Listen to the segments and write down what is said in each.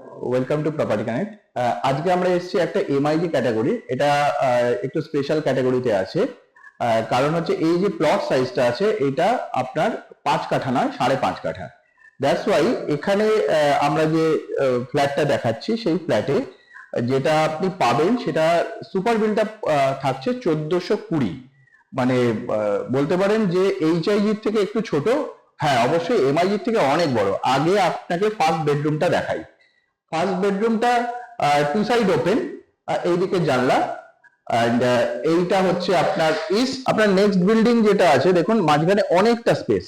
Welcome to property connect. আজকে আমরা এসেছি একটা এমআইজি ক্যাটাগরি। এটা একটু স্পেশাল ক্যাটাগরিতে আছে। কারণ হচ্ছে এই যে প্লট সাইজটা আছে এটা আপনার 5 কাঠা নয়, 5.5 কাঠা। দ্যাটস ওয়াই এখানে আমরা যে ফ্ল্যাটটা দেখাচ্ছি সেই ফ্ল্যাটে যেটা আপনি পাবেন সেটা সুপার বিলটা থাকছে 1420। মানে বলতে পারেন যে এইচআইজির থেকে একটু ছোট। হ্যাঁ, অবশ্যই এমআইজির থেকে অনেক বড়। আগে আপনাকে ফার্স্ট বেডরুমটা দেখাই। ফার্স্ট বেডরুমটা টু সাইড ওপেন, এইদিকে জানলা। অ্যান্ড এইটা হচ্ছে আপনার নেক্সট বিল্ডিং যেটা আছে, দেখুন মাঝখানে অনেকটা স্পেস।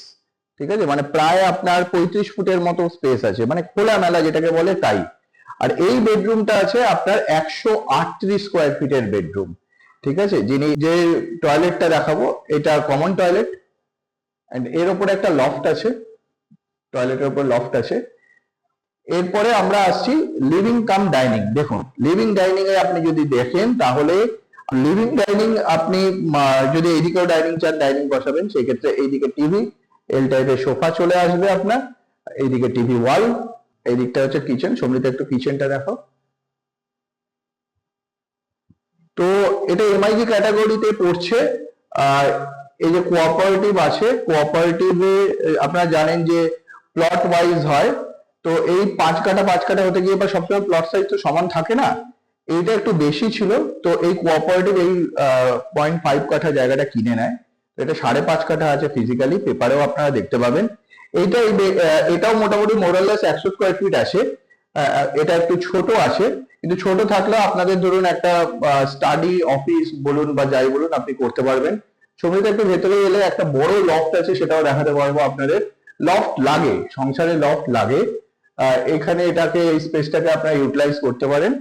ঠিক আছে, মানে প্রায় আপনার 35 ফুটের মতো স্পেস আছে, মানে খোলামেলা যেটাকে বলে তাই। আর এই বেডরুমটা আছে আপনার 138 স্কোয়ার ফিটের বেডরুম। ঠিক আছে, যে টয়লেটটা দেখাবো এটা কমন টয়লেট। অ্যান্ড এর উপরে একটা লফট আছে, টয়লেটের উপর লফট আছে। এরপরে আমরা আসছি লিভিং কাম ডাইনিং। দেখুন লিভিং ডাইনিং এ আপনি যদি দেখেন তাহলে লিভিং ডাইনিং আপনি যদি এইদিকেও ডাইনিং চান, ডাইনিং বসাবেন, সেই ক্ষেত্রে এইদিকে টিভি, এল টাইপের সোফা চলে আসবে আপনার, এইদিকে টিভি ওয়াল, এই দিকটা হচ্ছে কিচেন। সমৃদ্ধ একটু কিচেনটা দেখো। তো এটা এমআইজি ক্যাটাগরিতে পড়ছে। আর এই যে কোঅপারেটিভ আছে, কোঅপারেটিভে আপনারা জানেন যে প্লট ওয়াইজ হয়। তো এই 5 কাঠা হতে গিয়ে বা সবসময় প্লট সাইজ তো সমান থাকে না, এইটা একটু বেশি ছিল। তো এই কোঅপারেটিভ এই 0.5 কাঠা জায়গাটা কিনে নেয়। তো এটা 5.5 কাঠা আছে ফিজিক্যালি, পেপারেও আপনারা দেখতে পাবেন। এটাও মোটামুটি মোরাললেস 100 স্কোয়ার ফিট আছে। এটা একটু ছোট আছে, কিন্তু ছোট থাকলেও আপনাদের ধরুন একটা স্টাডি অফিস বলুন বা যাই বলুন আপনি করতে পারবেন। ছবিতে একটু ভেতরে এলে একটা বড় লফট আছে, সেটাও দেখাতে পারবো আপনাদের। লফট লাগে, সংসারে লফট লাগে। এখানে এটাকে এই স্পেসটাকে আপনারা ইউটিলাইজ করতে পারেন।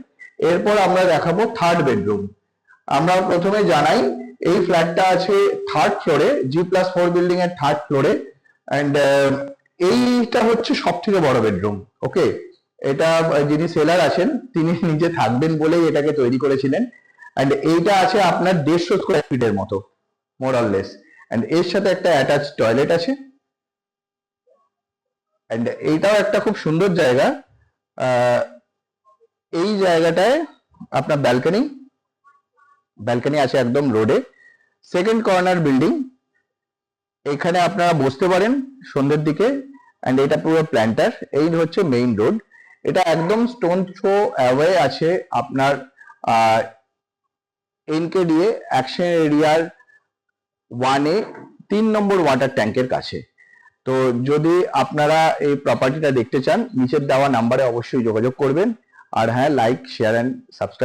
এরপর আমরা দেখাবো থার্ড বেডরুম। আমরা প্রথমে জানাই এই ফ্ল্যাটটা আছে থার্ড ফ্লোরে, G+4 বিল্ডিং এর থার্ড ফ্লোরে। অ্যান্ড এইটা হচ্ছে সব থেকে বড় বেডরুম। ওকে, এটা যিনি সেলার আছেন তিনি নিজে থাকবেন বলেই এটাকে তৈরি করেছিলেন। অ্যান্ড এইটা আছে আপনার 150 স্কোয়ার ফিটের মতো মোরাললেস। অ্যান্ড এর সাথে একটা অ্যাটাচ টয়লেট আছে। অ্যান্ড এইটাও একটা খুব সুন্দর জায়গা। এই জায়গাটায় আপনার ব্যালকনি আছে একদম রোডে। সেকেন্ড কর্নার বিল্ডিং, এখানে আপনারা বসতে পারেন সন্ধ্যের দিকে। অ্যান্ড এটা পুরো প্ল্যান্টার। এই হচ্ছে মেইন রোড। এটা একদম স্টোন থ্রো অ্যাওয়ে আছে আপনার এনকেডিএ অ্যাকশন এরিয়ার 1-এ 3 নম্বর ওয়াটার ট্যাঙ্কের কাছে। তো যদি আপনারা এই প্রপার্টিটা দেখতে চান, নিচের দেওয়া নাম্বারে অবশ্যই যোগাযোগ করবেন। আর হ্যাঁ, লাইক, শেয়ার অ্যান্ড সাবস্ক্রাইব